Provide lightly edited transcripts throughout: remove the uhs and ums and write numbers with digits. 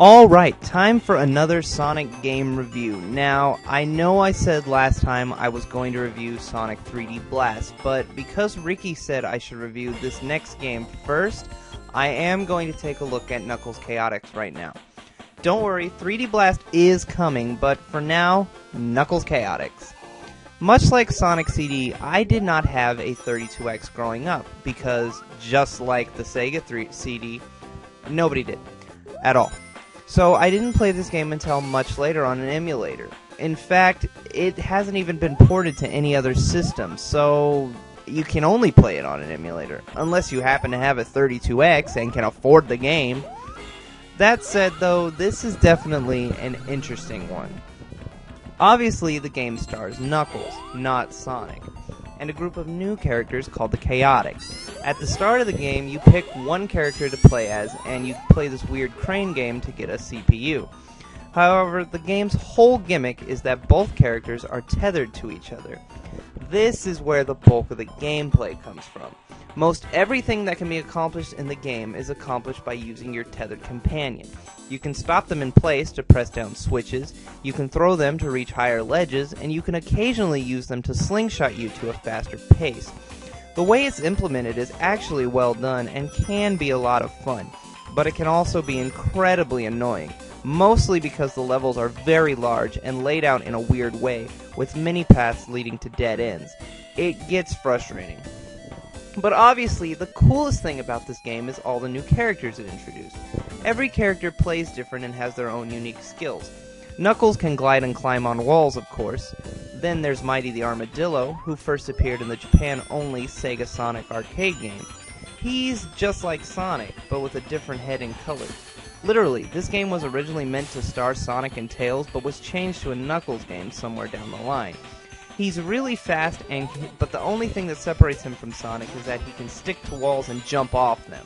Alright, time for another Sonic game review. Now, I know I said last time I was going to review Sonic 3D Blast, but because Ricky said I should review this next game first, I am going to take a look at Knuckles Chaotix right now. Don't worry, 3D Blast is coming, but for now, Knuckles Chaotix. Much like Sonic CD, I did not have a 32X growing up, because just like the Sega CD, nobody did. At all. So I didn't play this game until much later on an emulator. In fact, it hasn't even been ported to any other system, so you can only play it on an emulator, unless you happen to have a 32X and can afford the game. That said, though, this is definitely an interesting one. Obviously, the game stars Knuckles, not Sonic, and a group of new characters called the Chaotix. At the start of the game, you pick one character to play as, and you play this weird crane game to get a CPU. However, the game's whole gimmick is that both characters are tethered to each other. This is where the bulk of the gameplay comes from. Most everything that can be accomplished in the game is accomplished by using your tethered companion. You can stop them in place to press down switches, you can throw them to reach higher ledges, and you can occasionally use them to slingshot you to a faster pace. The way it's implemented is actually well done and can be a lot of fun, but it can also be incredibly annoying, mostly because the levels are very large and laid out in a weird way, with many paths leading to dead ends. It gets frustrating. But obviously, the coolest thing about this game is all the new characters it introduced. Every character plays different and has their own unique skills. Knuckles can glide and climb on walls, of course. Then there's Mighty the Armadillo, who first appeared in the Japan-only Sega Sonic arcade game. He's just like Sonic, but with a different head and color. Literally, this game was originally meant to star Sonic and Tails, but was changed to a Knuckles game somewhere down the line. He's really fast, but the only thing that separates him from Sonic is that he can stick to walls and jump off them.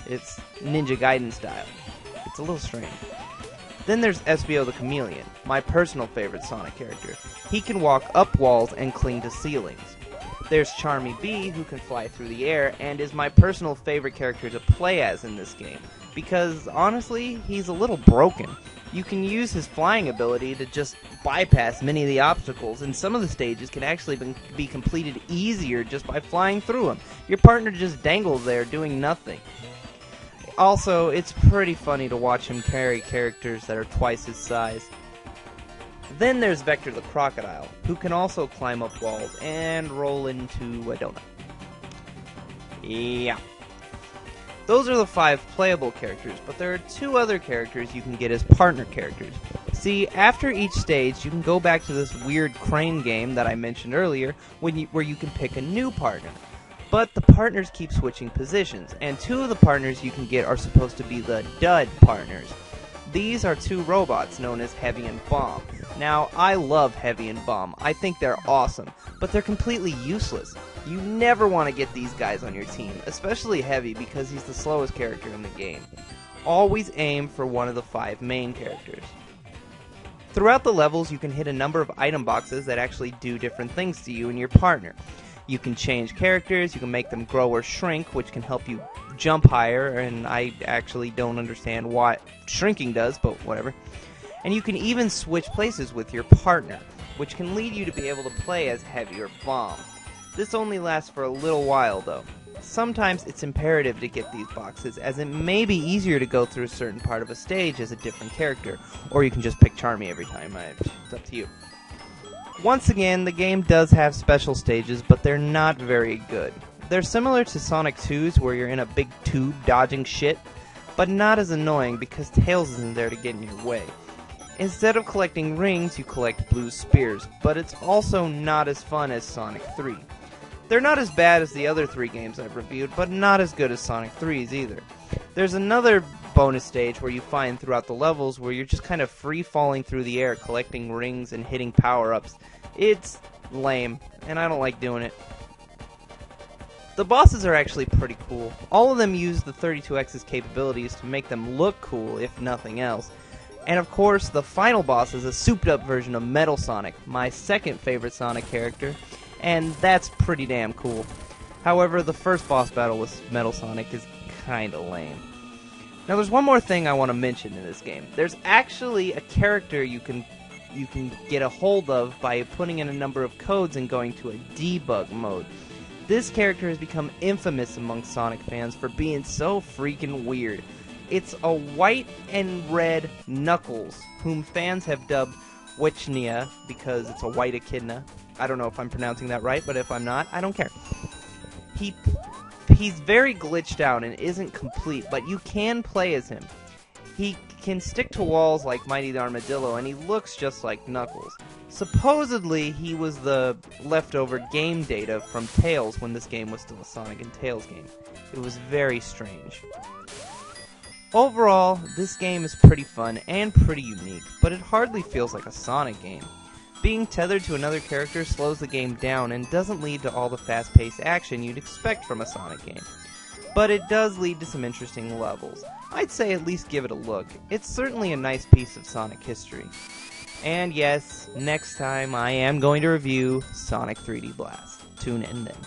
It's Ninja Gaiden style. It's a little strange. Then there's Spo the Chameleon, my personal favorite Sonic character. He can walk up walls and cling to ceilings. There's Charmy B, who can fly through the air, and is my personal favorite character to play as in this game, because honestly, he's a little broken. You can use his flying ability to just bypass many of the obstacles, and some of the stages can actually be completed easier just by flying through them. Your partner just dangles there doing nothing. Also, it's pretty funny to watch him carry characters that are twice his size. Then there's Vector the Crocodile, who can also climb up walls and roll into a donut. Yeah. Those are the 5 playable characters, but there are 2 other characters you can get as partner characters. See, after each stage, you can go back to this weird crane game that I mentioned earlier, where you can pick a new partner. But the partners keep switching positions, and 2 of the partners you can get are supposed to be the dud partners. These are 2 robots known as Heavy and Bomb. Now, I love Heavy and Bomb. I think they're awesome, but they're completely useless. You never want to get these guys on your team, especially Heavy because he's the slowest character in the game. Always aim for one of the 5 main characters. Throughout the levels, you can hit a number of item boxes that actually do different things to you and your partner. You can change characters, you can make them grow or shrink, which can help you jump higher, and I actually don't understand what shrinking does, but whatever. And you can even switch places with your partner, which can lead you to be able to play as Heavy or Bomb. This only lasts for a little while, though. Sometimes it's imperative to get these boxes, as it may be easier to go through a certain part of a stage as a different character, or you can just pick Charmy every time. It's up to you. Once again, the game does have special stages, but they're not very good. They're similar to Sonic 2's, where you're in a big tube dodging shit, but not as annoying because Tails isn't there to get in your way. Instead of collecting rings, you collect blue spears, but it's also not as fun as Sonic 3. They're not as bad as the other 3 games I've reviewed, but not as good as Sonic 3's either. There's another bonus stage where you find throughout the levels where you're just kind of free-falling through the air, collecting rings and hitting power-ups. It's lame, and I don't like doing it. The bosses are actually pretty cool. All of them use the 32X's capabilities to make them look cool, if nothing else. And of course, the final boss is a souped-up version of Metal Sonic, my second favorite Sonic character, and that's pretty damn cool. However, the first boss battle with Metal Sonic is kinda lame. Now there's one more thing I want to mention in this game. There's actually a character you can get a hold of by putting in a number of codes and going to a debug mode. This character has become infamous among Sonic fans for being so freaking weird. It's a white and red Knuckles, whom fans have dubbed Wichnia because it's a white echidna. I don't know if I'm pronouncing that right, but if I'm not, I don't care. He's very glitched out and isn't complete, but you can play as him. He can stick to walls like Mighty the Armadillo, and he looks just like Knuckles. Supposedly, he was the leftover game data from Tails when this game was still a Sonic and Tails game. It was very strange. Overall, this game is pretty fun and pretty unique, but it hardly feels like a Sonic game. Being tethered to another character slows the game down and doesn't lead to all the fast-paced action you'd expect from a Sonic game. But it does lead to some interesting levels. I'd say at least give it a look. It's certainly a nice piece of Sonic history. And yes, next time I am going to review Sonic 3D Blast. Tune in then.